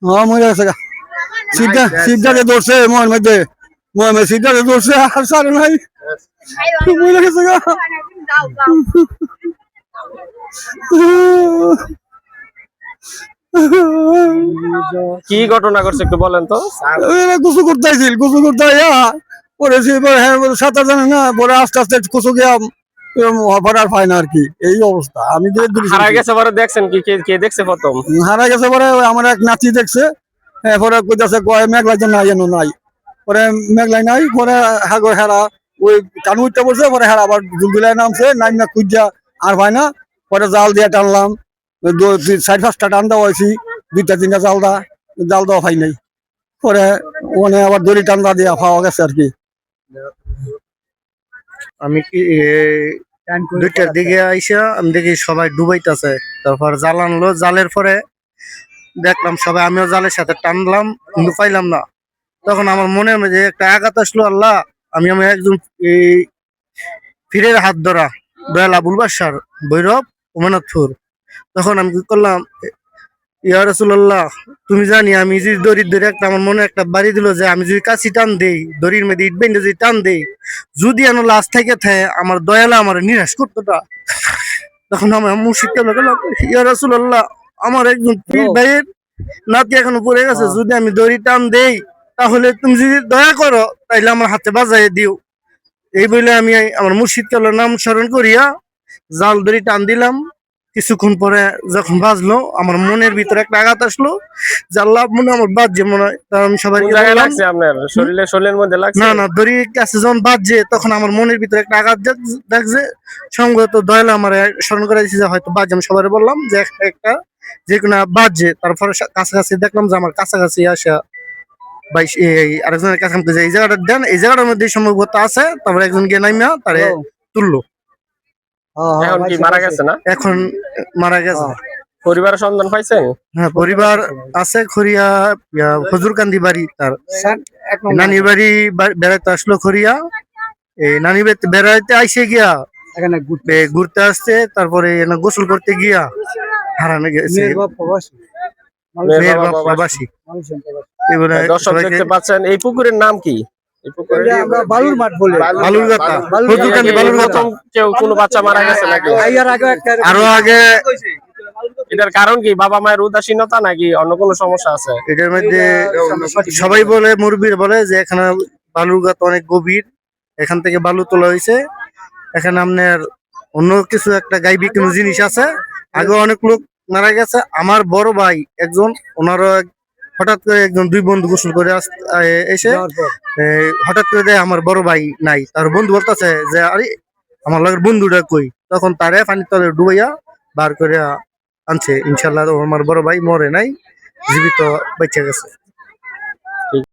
হ্যাঁ মরে গেছে গা। সিদ্ধাতে ধরছে মনের মধ্যে সিদ্ধাতে ধরছে আর সারে নাই মরে গেছে গা। কি ঘটনা ঘটছে একটু বলেন তো। গোসু করতে আইছিল, গোসু করতে আইয়া পরে হ্যাঁ সাঁতার জানে না, পরে আস্তে আস্তে কুসু গিয়া আর পায় না আর কি, এই অবস্থা। আমি হারা গেছে পরে দেখছেন কি, কে দেখছে প্রথম? হারা গেছে পরে আমার এক নাতি দেখছে, পরে কইতাছে মেঘলাই নাই যেন নাই, পরে মেঘলাই নাই, পরে হাগর হেরা ওই কানু উঠতে বলছে, পরে হেরা আবার দুলদুলাই নামছে, নাইমা খুঁজা আর পায় না, পরে জাল দিয়ে টানলাম, 4-5টা টান দেওয়া হয়েছি, 2-3টা জাল দেওয়া পাই নাই, পরে ওখানে আবার দড়ি টান্দা দিয়া পাওয়া গেছে আর কি। আমি কি 2টার দিকে আইসা আমি দেখি সবাই ডুবাইতেছে, তারপর জাল আনলো, জালের পরে দেখলাম সবাই, আমিও জালের সাথে টানলাম কিন্তু পাইলাম না। তখন আমার মনের মধ্যে একটা আঘাত আসলো, আল্লাহ আমি একজন এই ফিরের হাত ধরা দয়াল আবুল বাসার ভৈরব উমানাথপুর। তখন আমি কি করলাম, ইয়া রাসূলুল্লাহ তুমি জানি আমি যে দড়ির ধরে একটা আমার মনে একটা বাড়ি দিল যে আমি যদি কাছি টান দেই, দড়ির মধ্যে ইট বেঁধে যদি টান দেই, যদি আমি লাস্ট থেকে থাকে আমার দয়ালা আমার নিরাশ করতো না। তখন আমার মুর্শিদ কেবলা গেলাম, ইয়া রাসূলুল্লাহ আমার একজন পীর ভাইয়ের নাতি এখনো পড়ে গেছে, যদি আমি দড়ি টান দেই তাহলে তুমি যদি দয়া করো তাইলে আমার হাতে বাজায় দিও। এই বলে আমি আমার মুর্শিদ কেবলার নাম স্মরণ করিয়া জাল দড়ি টান দিলাম। কিছুক্ষণ পরে যখন বাজলো আমার মনের ভিতরে একটা আঘাত আসলো, যে আল্লাহ মনে আমার বাজছে মনে হয়, তা আমি সবাই লাগছে আপনার শরীরের মধ্যে লাগছে? না দড়ির কাছে যখন বাজছে তখন আমার মনের ভিতরে একটা আঘাত দেখছে, সঙ্গত দয়াল আমার স্মরণ করে দিয়েছে যে হয়তো বাজছে। আমি সবাই বললাম যে একটা যে কোনো বাজছে, তারপরে কাছাকাছি দেখলাম যে আমার কাছাকাছি আসা আরেকজনের কাছে এই জায়গাটা দেন, এই জায়গাটার মধ্যে সম্ভবত আছে, তারপরে একজন গিয়ে নামিয়া তারে তুললো। এখন কি মারা গেছে না? এখন মারা গেছে। পরিবারের সন্ধান পাইছেন? হ্যাঁ পরিবার আছে, খরিয়া হজুরকান্দি বাড়ি, তার নানির বাড়ি বেড়াইতে আসলো খরিয়া, এই নানি বেড়াইতে আইসে গিয়া এখানে ঘুরতে আসছে, তারপরে গোসল করতে গিয়া হারানো গেছে। প্রবাসী। দর্শক দেখতে পাচ্ছেন এই পুকুরের নাম কি? বালুর মাঠ বলে, বালুরঘাটা, কেউ কোনো বাচ্চা মারা গেছে নাকি? আরো আগে এটার কারণ কি? বাবা মায়ের উদাসীনতা নাকি অন্য কোনো সমস্যা আছে? এটার মধ্যে সবাই বলে, মুরব্বীর বলে যে এখানে বালুরঘাট অনেক গভীর, এখান থেকে বালু তোলা হয়েছে, এখানে আপনার অন্য কিছু একটা গাইবি কোনো জিনিস আছে। আগে অনেক লোক মারা গেছে, আমার বড় ভাই একজন, ওনারও হঠাৎ করে একজন 2 বন্ধু গোসল করে এসে হঠাৎ করে দেয় আমার বড় ভাই নাই, তার বন্ধু বলতেছে যে আরে আমার লগের বন্ধুটা কই, তখন তারে পানির তলে ডুবাইয়া বার করে আনছে। ইনশাল্লাহ আমার বড় ভাই মরে নাই, জীবিত বেঁচে গেছে।